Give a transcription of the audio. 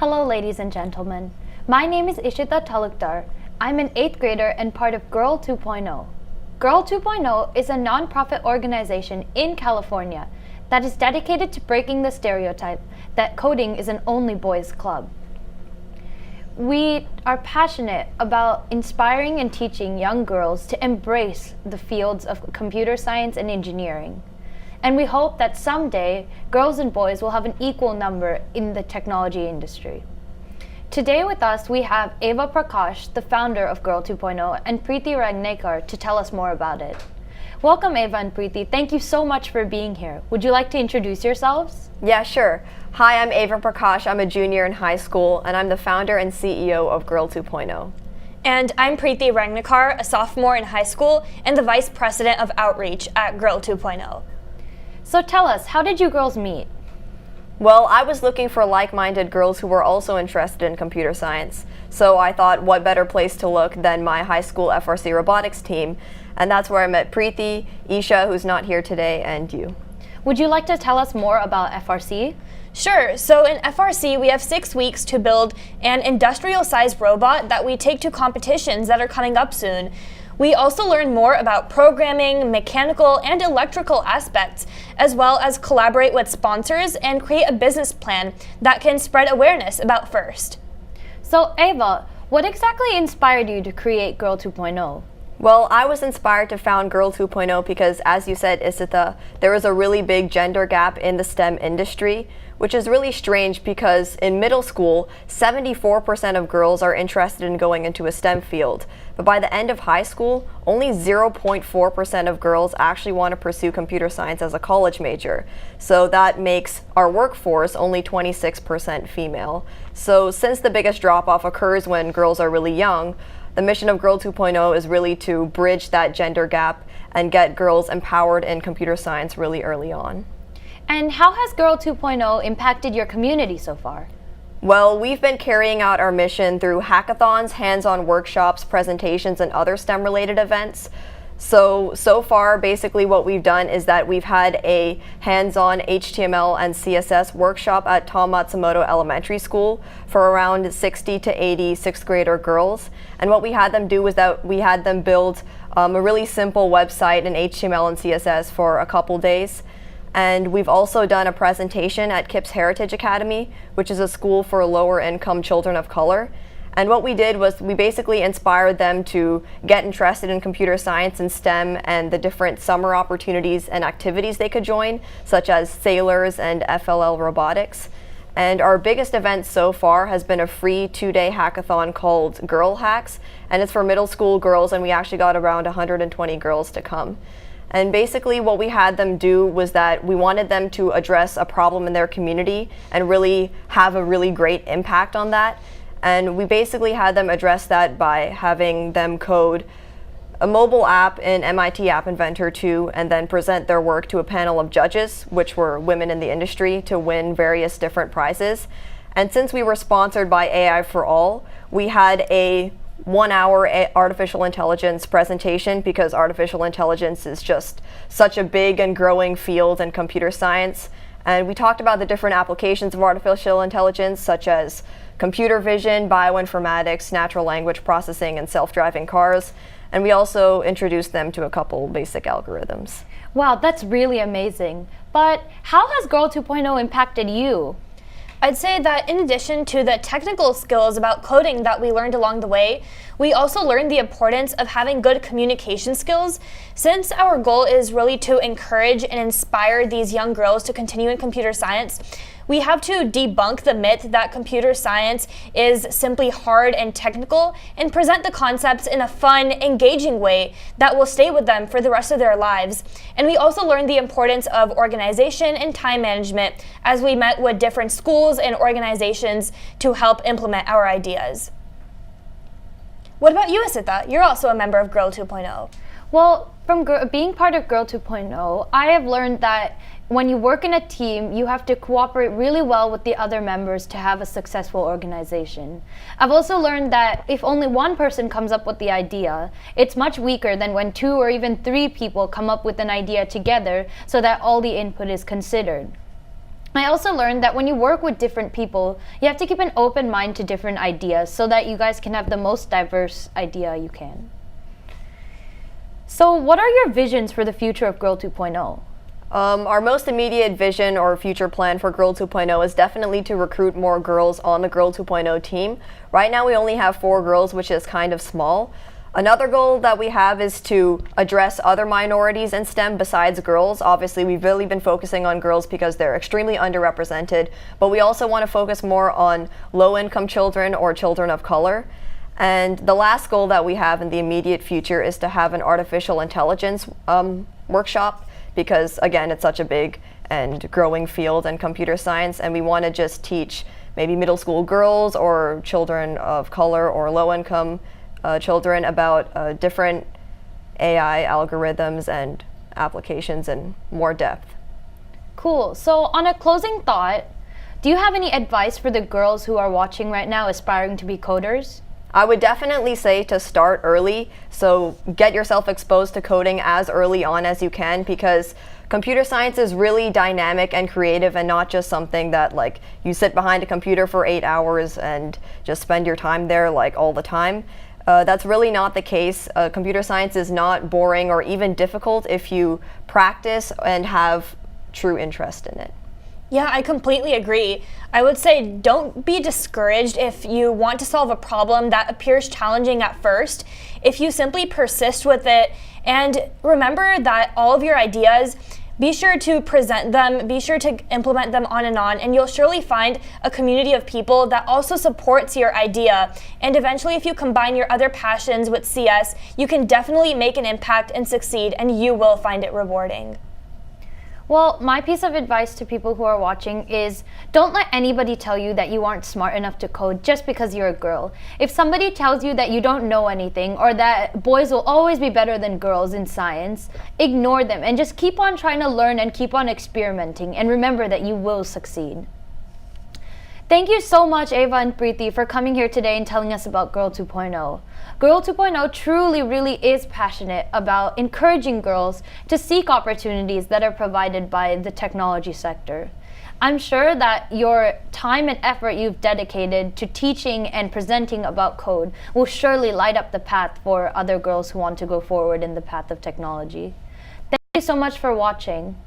Hello, ladies and gentlemen. My name is Ishita Talukdar. I'm an 8th grader and part of Girl2.0. Girl2.0 is a non-profit organization in California that is dedicated to breaking the stereotype that coding is an only boys club. We are passionate about inspiring and teaching young girls to embrace the fields of computer science and engineering. And we hope that someday, girls and boys will have an equal number in the technology industry. Today with us, we have Eva Prakash, the founder of Girl2.0, and Preeti Ragnekar to tell us more about it. Welcome, Eva and Preeti. Thank you so much for being here. Would you like to introduce yourselves? Yeah, sure. Hi, I'm Eva Prakash. I'm a junior in high school, and I'm the founder and CEO of Girl2.0. And I'm Preeti Ragnekar, a sophomore in high school and the vice president of outreach at Girl2.0. So tell us, how did you girls meet? Well, I was looking for like-minded girls who were also interested in computer science. So I thought, what better place to look than my high school FRC robotics team? And that's where I met Preeti, Isha, who's not here today, and you. Would you like to tell us more about FRC? Sure. So in FRC, we have 6 weeks to build an industrial-sized robot that we take to competitions that are coming up soon. We also learn more about programming, mechanical, and electrical aspects, as well as collaborate with sponsors and create a business plan that can spread awareness about FIRST. So Eva, what exactly inspired you to create Girl2.0? Well, I was inspired to found Girl2.0 because, as you said, Isita, there is a really big gender gap in the STEM industry, which is really strange because in middle school, 74% of girls are interested in going into a STEM field. But by the end of high school, only 0.4% of girls actually want to pursue computer science as a college major. So that makes our workforce only 26% female. So since the biggest drop-off occurs when girls are really young, the mission of Girl2.0 is really to bridge that gender gap and get girls empowered in computer science really early on. And how has Girl2.0 impacted your community so far? Well, we've been carrying out our mission through hackathons, hands-on workshops, presentations, and other STEM-related events. So far, basically what we've done is that we've had a hands-on HTML and CSS workshop at Tom Matsumoto Elementary School for around 60 to 80 sixth grader girls. And what we had them do was that we had them build a really simple website in HTML and CSS for a couple days. And we've also done a presentation at KIPS Heritage Academy, which is a school for lower income children of color. And what we did was we basically inspired them to get interested in computer science and STEM and the different summer opportunities and activities they could join, such as Sailors and FLL Robotics. And our biggest event so far has been a free 2-day hackathon called Girl Hacks, and it's for middle school girls, and we actually got around 120 girls to come. And basically what we had them do was that we wanted them to address a problem in their community and really have a really great impact on that. And we basically had them address that by having them code a mobile app in MIT App Inventor 2 and then present their work to a panel of judges, which were women in the industry, to win various different prizes. And since we were sponsored by AI for All, we had a 1-hour artificial intelligence presentation because artificial intelligence is just such a big and growing field in computer science. And we talked about the different applications of artificial intelligence, such as computer vision, bioinformatics, natural language processing, and self-driving cars. And we also introduced them to a couple basic algorithms. Wow, that's really amazing. But how has Girl2.0 impacted you? I'd say that in addition to the technical skills about coding that we learned along the way, we also learned the importance of having good communication skills. Since our goal is really to encourage and inspire these young girls to continue in computer science, we have to debunk the myth that computer science is simply hard and technical and present the concepts in a fun, engaging way that will stay with them for the rest of their lives. And we also learned the importance of organization and time management as we met with different schools and organizations to help implement our ideas. What about you, Asita? You're also a member of Girl2.0. Well, from being part of Girl2.0, I have learned that when you work in a team, you have to cooperate really well with the other members to have a successful organization. I've also learned that if only one person comes up with the idea, it's much weaker than when 2 or even 3 people come up with an idea together so that all the input is considered. I also learned that when you work with different people, you have to keep an open mind to different ideas so that you guys can have the most diverse idea you can. So what are your visions for the future of Girl 2.0? Our most immediate vision or future plan for Girl 2.0 is definitely to recruit more girls on the Girl 2.0 team. Right now we only have 4 girls, which is kind of small. Another goal that we have is to address other minorities in STEM besides girls. Obviously, we've really been focusing on girls because they're extremely underrepresented, but we also want to focus more on low-income children or children of color. And the last goal that we have in the immediate future is to have an artificial intelligence workshop because, again, it's such a big and growing field in computer science, and we want to just teach maybe middle school girls or children of color or low-income children about different AI algorithms and applications in more depth. Cool. So on a closing thought, do you have any advice for the girls who are watching right now aspiring to be coders? I would definitely say to start early, so get yourself exposed to coding as early on as you can because computer science is really dynamic and creative and not just something that like you sit behind a computer for 8 hours and just spend your time there like all the time. That's really not the case. Computer science is not boring or even difficult if you practice and have true interest in it. Yeah, I completely agree. I would say don't be discouraged if you want to solve a problem that appears challenging at first. If you simply persist with it and remember that all of your ideas, be sure to present them, be sure to implement them on, and you'll surely find a community of people that also supports your idea. And eventually, if you combine your other passions with CS, you can definitely make an impact and succeed, and you will find it rewarding. Well, my piece of advice to people who are watching is don't let anybody tell you that you aren't smart enough to code just because you're a girl. If somebody tells you that you don't know anything or that boys will always be better than girls in science, ignore them and just keep on trying to learn and keep on experimenting and remember that you will succeed. Thank you so much, Ava and Preeti, for coming here today and telling us about Girl 2.0. Girl 2.0 truly really is passionate about encouraging girls to seek opportunities that are provided by the technology sector. I'm sure that your time and effort you've dedicated to teaching and presenting about code will surely light up the path for other girls who want to go forward in the path of technology. Thank you so much for watching.